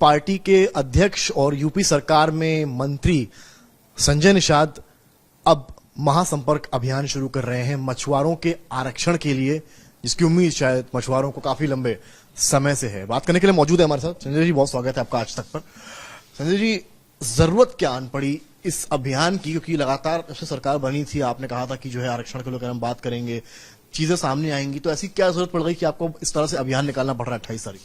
Party के अध्यक्ष और यूपी सरकार में मंत्री संजय निषाद अब महासंपर्क अभियान शुरू कर रहे हैं मछुआरों के आरक्षण के लिए, जिसकी उम्मीद शायद मछुआरों को काफी लंबे समय से है। बात करने के लिए मौजूद है हमारे साथ संजय जी, बहुत स्वागत है आपका आज तक पर। संजय जी, जरूरत क्या आन पड़ी इस अभियान की, क्योंकि लगातार जब से सरकार बनी थी आपने कहा था कि जो है आरक्षण को लेकर हम बात करेंगे, चीजें सामने आएंगी, तो ऐसी क्या जरूरत पड़ गई कि आपको इस तरह से अभियान निकालना पड़ रहा है 28 तारीख?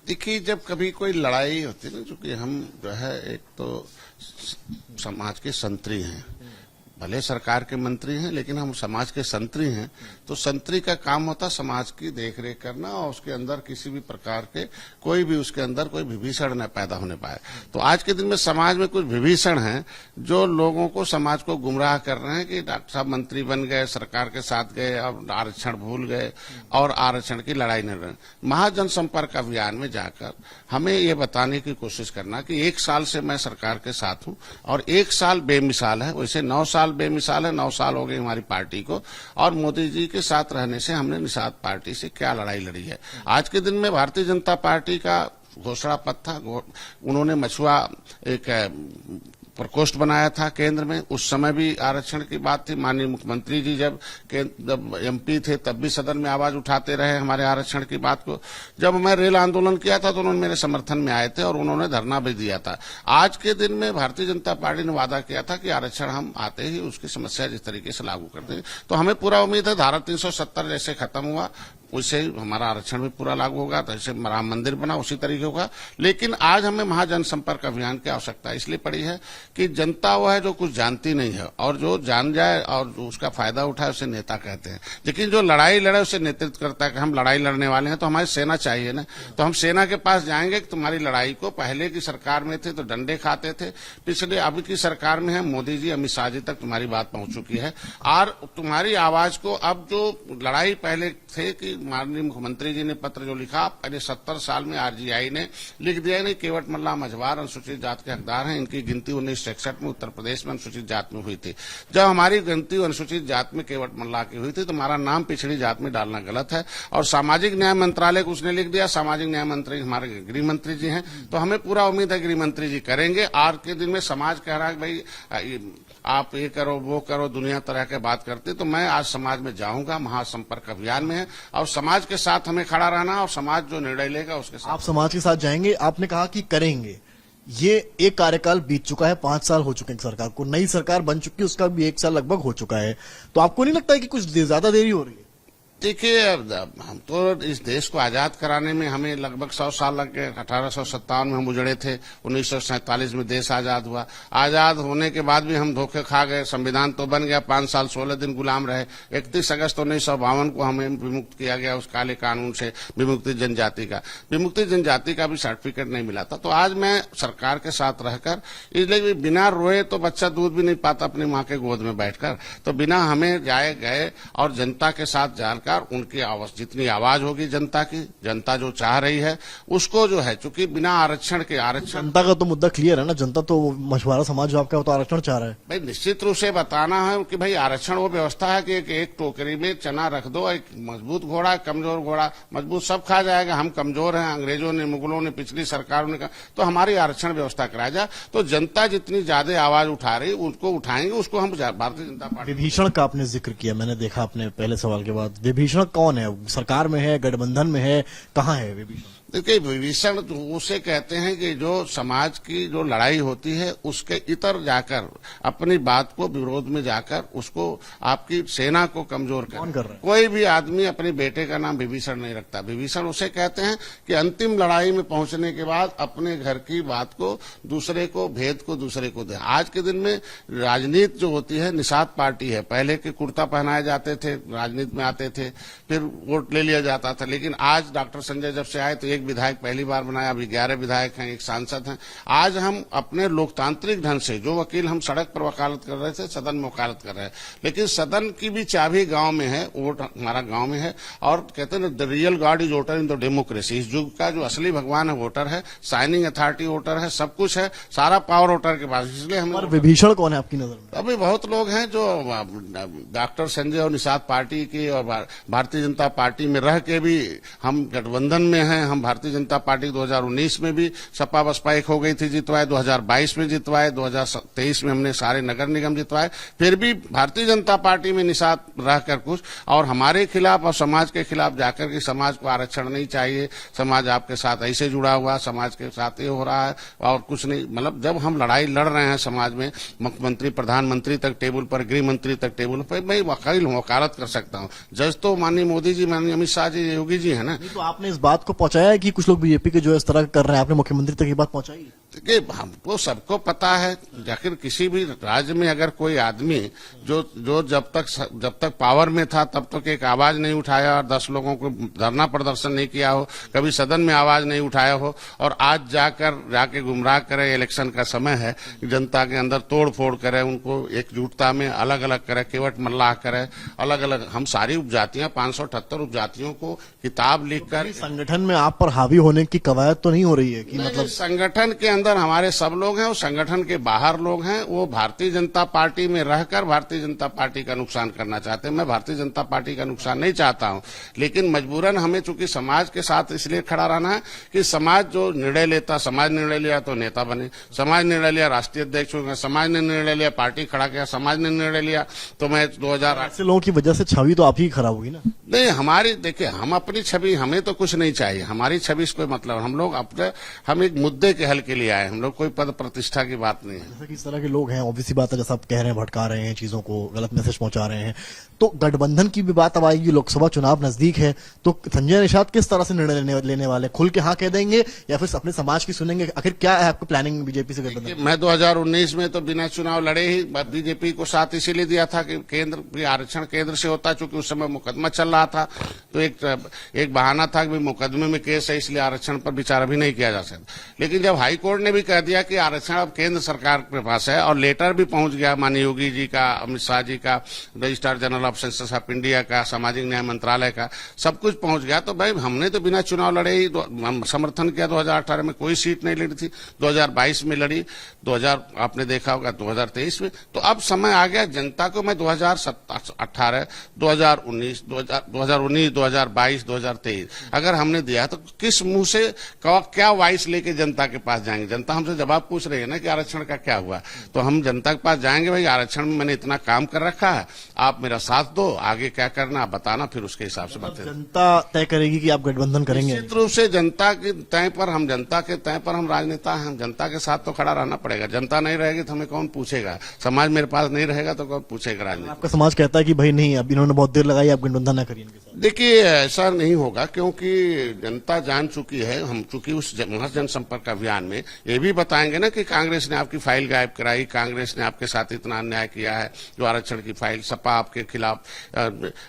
देखिए, जब कभी कोई लड़ाई होती है ना, चूंकि हम जो है एक तो समाज के संतरी हैं, भले सरकार के मंत्री हैं लेकिन हम समाज के संतरी हैं, तो संतरी का काम होता समाज की देखरेख करना और उसके अंदर किसी भी प्रकार के कोई भी उसके अंदर कोई विभीषण न पैदा होने पाए। तो आज के दिन में समाज में कुछ विभीषण हैं जो लोगों को, समाज को गुमराह कर रहे हैं कि डॉक्टर साहब मंत्री बन गए, सरकार के साथ गए, अब आरक्षण भूल गए और आरक्षण की लड़ाई न लड़े। महाजनसंपर्क अभियान में जाकर हमें ये बताने की कोशिश करना कि 1 साल से मैं सरकार के साथ हूं और 1 साल बेमिसाल है, वैसे 9 साल बेमिसाल है। 9 साल हो गए हमारी पार्टी को, और मोदी जी के साथ रहने से हमने निषाद पार्टी से क्या लड़ाई लड़ी है। आज के दिन में भारतीय जनता पार्टी का घोषणा पत्र था, उन्होंने मछुआ एक प्रकोष्ठ बनाया था केंद्र में, उस समय भी आरक्षण की बात थी। माननीय मुख्यमंत्री जी जब एमपी थे तब भी सदन में आवाज उठाते रहे हमारे आरक्षण की बात को। जब मैं रेल आंदोलन किया था तो उन्होंने मेरे समर्थन में आए थे और उन्होंने धरना भी दिया था। आज के दिन में भारतीय जनता पार्टी ने वादा किया था कि आरक्षण हम आते ही उसकी समस्या जिस तरीके से लागू कर देंगे, तो हमें पूरा उम्मीद है धारा 370 जैसे खत्म हुआ उससे हमारा आरक्षण भी पूरा लागू होगा, तो जैसे राम मंदिर बना उसी तरीके होगा। लेकिन आज हमें महाजनसंपर्क अभियान की आवश्यकता इसलिए पड़ी है कि जनता वो है जो कुछ जानती नहीं है, और जो जान जाए और जो उसका फायदा उठाए उसे नेता कहते हैं, लेकिन जो लड़ाई लड़े उसे नेतृत्व करता है कि हम लड़ाई लड़ने वाले हैं तो हमारी सेना चाहिए ना। तो हम सेना के पास जाएंगे कि तुम्हारी लड़ाई को, पहले की सरकार में थे तो डंडे खाते थे, पिछले अभी की सरकार में है मोदी जी, अमित शाह जी तक तुम्हारी बात पहुंच चुकी है, और तुम्हारी आवाज को अब जो लड़ाई पहले थे कि माननीय मुख्यमंत्री जी ने पत्र जो लिखा, पहले 70 साल में आरजीआई ने लिख दिया नहीं, केवट मल्ला मझवार अनुसूचित जात के हकदार हैं, इनकी गिनती 1961 में उत्तर प्रदेश में अनुसूचित जात में हुई थी। जब हमारी गिनती अनुसूचित जात में केवट मल्ला की हुई थी तो हमारा नाम पिछड़ी जात में डालना गलत है, और सामाजिक न्याय मंत्रालय को उसने लिख दिया। सामाजिक न्याय मंत्री हमारे गृह मंत्री जी हैं, तो हमें पूरा उम्मीद है गृह मंत्री जी करेंगे। आज के दिन में समाज कह रहा है भाई आप ये करो वो करो, दुनिया तरह के बात करते, तो मैं आज समाज में जाऊंगा, महासंपर्क अभियान में है, और समाज के साथ हमें खड़ा रहना, और समाज जो निर्णय लेगा उसके साथ। आप समाज के साथ जाएंगे, आपने कहा कि करेंगे। ये एक कार्यकाल बीत चुका है, 5 साल हो चुके हैं सरकार को, नई सरकार बन चुकी है, उसका भी 1 साल लगभग हो चुका है, तो आपको नहीं लगता है कि कुछ ज्यादा देरी हो रही है? देखिए, हम तो इस देश को आजाद कराने में हमें लगभग 100 साल लग गए। 1857 में हम उजड़े थे, 1947 में देश आजाद हुआ। आजाद होने के बाद भी हम धोखे खा गए, संविधान तो बन गया, 5 साल 16 दिन गुलाम रहे। 31 अगस्त 1952 को हमें विमुक्त किया गया उस काले कानून से, विमुक्ति जनजाति का। विमुक्ति जनजाति का भी सर्टिफिकेट नहीं मिला था। तो आज मैं सरकार के साथ रहकर, इसलिए बिना रोए तो बच्चा दूध भी नहीं पाता अपनी माँ के गोद में बैठकर, तो बिना हमें जाए गए और जनता के साथ जानकर उनकी आवाज, जितनी आवाज होगी जनता की, जनता जो चाह रही है उसको जो है, चूंकि बिना आरक्षण के, आरक्षण जनता का तो मुद्दा क्लियर है ना, जनता तो मछुआरा समाज जो आपका तो आरक्षण चाह रहा है। भाई निश्चित रूप से बताना है कि भाई आरक्षण वो व्यवस्था है कि एक टोकरी में चना रख दो, एक मजबूत घोड़ा, कमजोर घोड़ा, मजबूत सब खा जाएगा। हम कमजोर हैं, अंग्रेजों ने, मुगलों ने, पिछली सरकारों ने कहा, तो हमारी आरक्षण व्यवस्था कराया जाए। तो जनता जितनी ज्यादा आवाज उठा रही उनको उठाएंगे, उसको हम भारतीय जनता पार्टी। विभीषण का आपने जिक्र किया, मैंने देखा आपने पहले सवाल के बाद। विभीषण कौन है? सरकार में है, गठबंधन में है, कहाँ है विभीषण? देखिए, विभीषण उसे कहते हैं कि जो समाज की जो लड़ाई होती है उसके इतर जाकर अपनी बात को विरोध में जाकर उसको, आपकी सेना को कमजोर कर रहा है। कोई भी आदमी अपने बेटे का नाम विभीषण नहीं रखता। विभीषण उसे कहते हैं कि अंतिम लड़ाई में पहुंचने के बाद अपने घर की बात को दूसरे को, भेद को दूसरे को दे। आज के दिन में राजनीति जो होती है, निषाद पार्टी है। पहले के कुर्ता पहनाए जाते थे, राजनीति में आते थे, फिर वोट ले लिया जाता था। लेकिन आज डॉक्टर संजय जब से आए तो एक विधायक पहली बार बनाया, अभी 11 विधायक हैं, 1 सांसद हैं। आज हम अपने लोकतांत्रिक ढंग से, जो वकील हम सड़क पर वकालत कर रहे थे, सदन में वकालत कर रहे हैं। लेकिन सदन की भी चाबी गांव में है, वोट हमारा गांव में है। और कहते हैं the real God is voter in the democracy. इस युग का जो असली भगवान है वोटर है, साइनिंग अथॉरिटी वोटर है, सब कुछ है, सारा पावर वोटर के पास। इसलिए हम। विभीषण कौन है आपकी नजर में? अभी बहुत लोग हैं जो डॉक्टर संजय और निषाद पार्टी की और भारतीय जनता पार्टी में रह के भी, हम गठबंधन में हैं, हम भारतीय जनता पार्टी 2019 में भी सपा बसपा एक हो गई थी, जितवाए, 2022 में जितवाए, 2023 में हमने सारे नगर निगम जितवाए, फिर भी भारतीय जनता पार्टी में निषाद रहकर कुछ और हमारे खिलाफ और समाज के खिलाफ जाकर के समाज को आरक्षण नहीं चाहिए, समाज आपके साथ ऐसे जुड़ा हुआ, समाज के साथ ये हो रहा है और कुछ नहीं। मतलब जब हम लड़ाई लड़ रहे हैं समाज में, मुख्यमंत्री प्रधानमंत्री तक टेबल पर, गृह मंत्री तक टेबल पर, मैं वकील हूँ, वकालत कर सकता हूँ। जज तो माननीय मोदी जी, माननीय अमित शाह जी, योगी जी है ना। तो आपने इस बात को पहुंचाया है कि कुछ लोग बीजेपी के जो इस तरह कर रहे हैं, आपने मुख्यमंत्री तक ये बात पहुंचाई? देखिए, हमको सबको पता है, आखिर किसी भी राज्य में अगर कोई आदमी जो जब तक पावर में था तब तक एक आवाज नहीं उठाया और 10 लोगों को धरना प्रदर्शन नहीं किया हो, कभी सदन में आवाज नहीं उठाया हो, और आज जाके गुमराह करे, इलेक्शन का समय है, जनता के अंदर तोड़ फोड़ करे, उनको एकजुटता में अलग अलग करे, केवट मल्लाह करे, अलग अलग। हम सारी उपजातियां 578 उपजातियों को किताब लिखकर, संगठन में आप पर हावी होने की कवायद तो नहीं हो रही है कि मतलब संगठन के अंदर हमारे सब लोग हैं और संगठन के बाहर लोग हैं, वो भारतीय जनता पार्टी में रहकर भारतीय जनता पार्टी का नुकसान करना चाहते हैं। मैं भारतीय जनता पार्टी का नुकसान नहीं चाहता हूं, लेकिन मजबूरन हमें चूंकि समाज के साथ इसलिए खड़ा रहना है कि समाज जो निर्णय लेता, समाज निर्णय लिया तो नेता बने, समाज निर्णय लिया राष्ट्रीय अध्यक्ष होगा, समाज ने निर्णय लिया पार्टी खड़ा किया, समाज ने निर्णय लिया तो मैं 2008 ऐसे लोगों की वजह से छवि तो आप ही खराब होगी ना। नहीं, हमारी देखिए, हम अपनी छवि, हमें तो कुछ नहीं चाहिए, हमारी छवि से कोई मतलब, हम एक मुद्दे के हल के लिए आए, हम लोग कोई पद प्रतिष्ठा की बात नहीं है। जैसे कि इस तरह के लोग हैं, ऑब्वियसली बात है, जैसा आप कह रहे हैं, भटका रहे हैं चीजों को, गलत मैसेज पहुंचा रहे हैं, तो गठबंधन की भी बात अब आएगी, लोकसभा चुनाव नजदीक है, तो संजय निषाद किस तरह से निर्णय लेने वाले, खुल के हाँ कह देंगे या फिर अपने समाज की सुनेंगे? आखिर क्या है आपको प्लानिंग बीजेपी से गठबंधन? मैं 2019 में तो बिना चुनाव लड़े ही बीजेपी को साथ इसीलिए दिया था कि केंद्र आरक्षण केंद्र से होता, चूंकि उस समय मुकदमा चल रहा था, तो एक बहाना था कि मुकदमे में केस है, इसलिए आरक्षण पर विचार अभी नहीं किया जा सकता। लेकिन जब हाई कोर्ट ने भी कह दिया कि आरक्षण अब केंद्र सरकार के पास है और लेटर भी पहुंच गया माननीय योगी जी का, अमित शाह जी का, registrar general of census of India का, सामाजिक न्याय मंत्रालय का, सब कुछ पहुंच गया, तो भाई हमने तो बिना चुनाव लड़े ही समर्थन किया। 2018 में कोई सीट नहीं लड़ी थी, 2022 में लड़ी, 2000 आपने देखा होगा 2023 में। तो अब समय आ गया जनता को, मैं 2018, 2019, 2022, 2023 अगर हमने दिया तो किस मुंह से क्या वाइस लेके जनता के पास जाएंगे? जनता हमसे जवाब पूछ रही है ना कि आरक्षण का क्या हुआ, तो हम जनता के पास जाएंगे, भाई आरक्षण में मैंने इतना काम कर रखा है, आप मेरा साथ दो, आगे क्या करना आप बताना, फिर उसके हिसाब से बातें। जनता तय करेगी कि आप गठबंधन करेंगे? निश्चित रूप से जनता के तय पर हम राजनेता हैं, हम जनता के साथ तो खड़ा रहना पड़ेगा। जनता नहीं रहेगी तो हमें कौन पूछेगा, समाज मेरे पास नहीं रहेगा तो कौन पूछेगा राजनीति? आपका समाज कहता है कि भाई नहीं, अब इन्होंने बहुत देर लगाई, आप गठबंधन न करिए इनके साथ। देखिए, ऐसा नहीं होगा, क्योंकि जनता जान चुकी है, हम चूंकि उस जनसंपर्क अभियान में ये भी बताएंगे ना कि कांग्रेस ने आपकी फाइल गायब कराई, कांग्रेस ने आपके साथ इतना अन्याय किया है, जो आरक्षण की फाइल, सपा आपके खिलाफ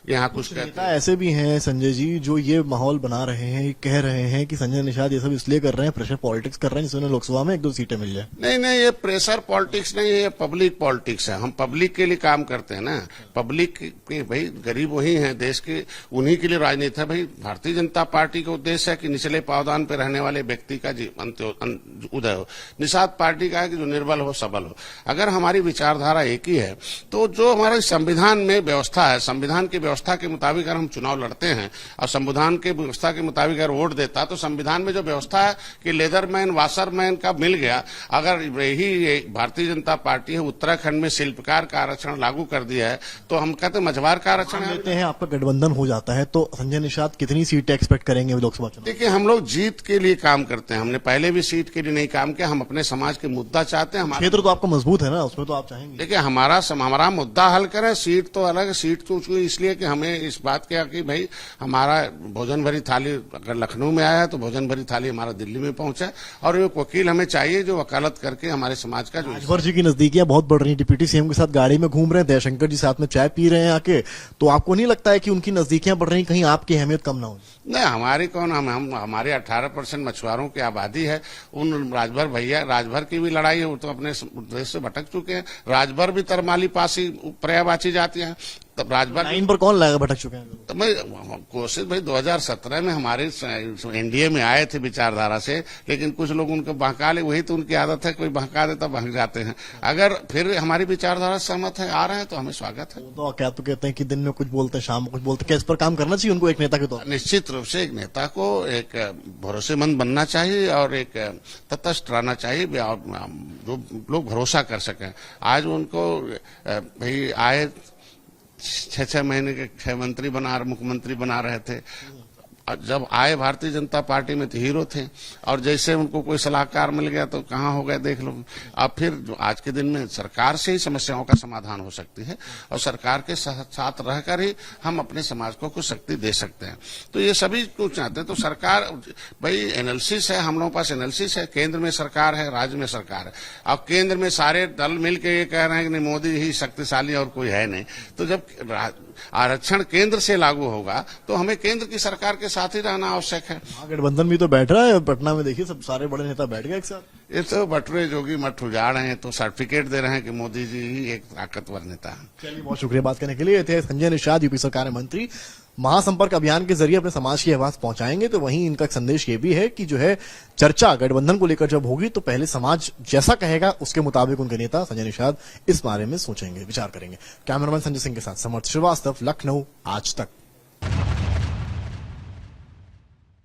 यहाँ कुछ कहते हैं। ऐसे भी हैं संजय जी जो ये माहौल बना रहे हैं, कह रहे हैं कि संजय निषाद ये सब इसलिए कर रहे हैं, प्रेशर पॉलिटिक्स कर रहे हैं, जिससे लोकसभा में 1-2 सीटें मिल जाए। नहीं, ये प्रेशर पॉलिटिक्स नहीं है, ये पब्लिक पॉलिटिक्स है। हम पब्लिक के लिए काम करते हैं ना, पब्लिक के, भाई गरीब वही है देश के, उन्हीं के लिए राजनीति है। भाई भारतीय जनता पार्टी का उद्देश्य है कि निचले पावदान पर रहने वाले व्यक्ति का उदय हो। निषाद पार्टी का है कि जो निर्बल हो, सबल हो। अगर हमारी विचारधारा एक ही है तो जो हमारे संविधान में व्यवस्था है, संविधान की व्यवस्था के मुताबिक अगर हम चुनाव लड़ते हैं और संविधान के व्यवस्था के मुताबिक अगर वोट देता, तो संविधान में जो व्यवस्था है कि लेदरमैन वाशरमैन का मिल गया, अगर यही भारतीय जनता पार्टी है उत्तराखंड में शिल्पकार का आरक्षण लागू कर दिया है, तो हम कहते हैं मझवार का आरक्षण देते हैं, आपका गठबंधन हो जाता है तो संजय निषाद कितनी सीटें एक्सपेक्ट करेंगे लोकसभा चुनाव? देखिए, हम लोग जीत के लिए काम करते हैं, हमने पहले भी सीट के लिए नहीं काम किया, हम अपने समाज के मुद्दा चाहते हैं। क्षेत्र तो आपका मजबूत है ना, उसमें तो आप चाहेंगे। देखिए, हमारा मुद्दा हल करें, सीट तो अलग, सीट तो इसलिए कि हमें इस बात क्या कि भाई हमारा भोजन भरी थाली अगर लखनऊ में आया है तो भोजन भरी थाली हमारा दिल्ली में पहुंचा, और एक वकील हमें चाहिए जो वकालत करके हमारे समाज का, जो राजभर जी की नजदीकियां बहुत बढ़ रही हैं, डिप्टी सीएम के साथ गाड़ी में घूम रहे हैं, दयाशंकर जी साथ में चाय पी रहे हैं आके, तो आपको नहीं लगता है कि उनकी नजदीकियां बढ़ रही, कहीं आपकी अहमियत कम ना हो? नहीं, हमारी कौन, हमारे 18% मछुआरों की आबादी है, उन राजभर की भी लड़ाई है, वो तो अपने उद्देश्य से भटक चुके हैं। राजभर भी तरमाली पासी प्रयाबाची जाती है, तब राजभर लाइन पर कौन लाएगा, भटक चुके हैं। तो मैं कोशिश भाई 2017 में हमारे एनडीए में आए थे विचारधारा से, लेकिन कुछ लोग उनको बहका ले, वही तो उनकी आदत है, कोई बहका देता बहक जाते हैं। अगर फिर हमारी विचारधारा से सहमत है, आ रहे हैं तो हमें स्वागत है। तो क्या तो कहते हैं कि दिन में कुछ बोलते हैं, शाम में कुछ बोलते हैं, क्या इस पर काम करना चाहिए उनको एक नेता के तौर पर? निश्चित रूप से एक नेता को एक भरोसेमंद बनना चाहिए और एक तटस्थ रहना चाहिए, जो लोग भरोसा कर सकें। आज उनको भाई आए 6 महीने के 6 मंत्री मुख्यमंत्री बना रहे थे, जब आए भारतीय जनता पार्टी में तो हीरो थे, और जैसे उनको कोई सलाहकार मिल गया तो कहाँ हो गए देख लो। अब फिर आज के दिन में सरकार से ही समस्याओं का समाधान हो सकती है, और सरकार के साथ रहकर ही हम अपने समाज को कुछ शक्ति दे सकते हैं। तो ये सभी कुछ चाहते हैं। तो सरकार भाई एनालिसिस है, हम लोगों के पास एनालिसिस है, केंद्र में सरकार है, राज्य में सरकार है। अब केंद्र में सारे दल मिलकर ये कह रहे हैं कि मोदी ही शक्तिशाली और कोई है नहीं। तो जब आरक्षण केंद्र से लागू होगा तो हमें केंद्र की सरकार के साथ ही रहना आवश्यक है। गठबंधन भी तो बैठ रहा है पटना में, देखिए सब सारे बड़े नेता बैठ गए एक साथ। ये तो बटुए जोगी मठ उजाड़ हैं, तो सर्टिफिकेट दे रहे हैं कि मोदी जी ही एक ताकतवर नेता है। चलिए, बहुत शुक्रिया बात करने के लिए। थे संजय निषाद, यूपी सरकार में मंत्री। महासंपर्क अभियान के जरिए अपने समाज की आवाज पहुंचाएंगे, तो वहीं इनका एक संदेश ये भी है कि जो है चर्चा गठबंधन को लेकर जब होगी तो पहले समाज जैसा कहेगा उसके मुताबिक उनके नेता संजय निषाद इस बारे में सोचेंगे, विचार करेंगे। कैमरामैन संजय सिंह के साथ समर्थ श्रीवास्तव, लखनऊ, आज तक।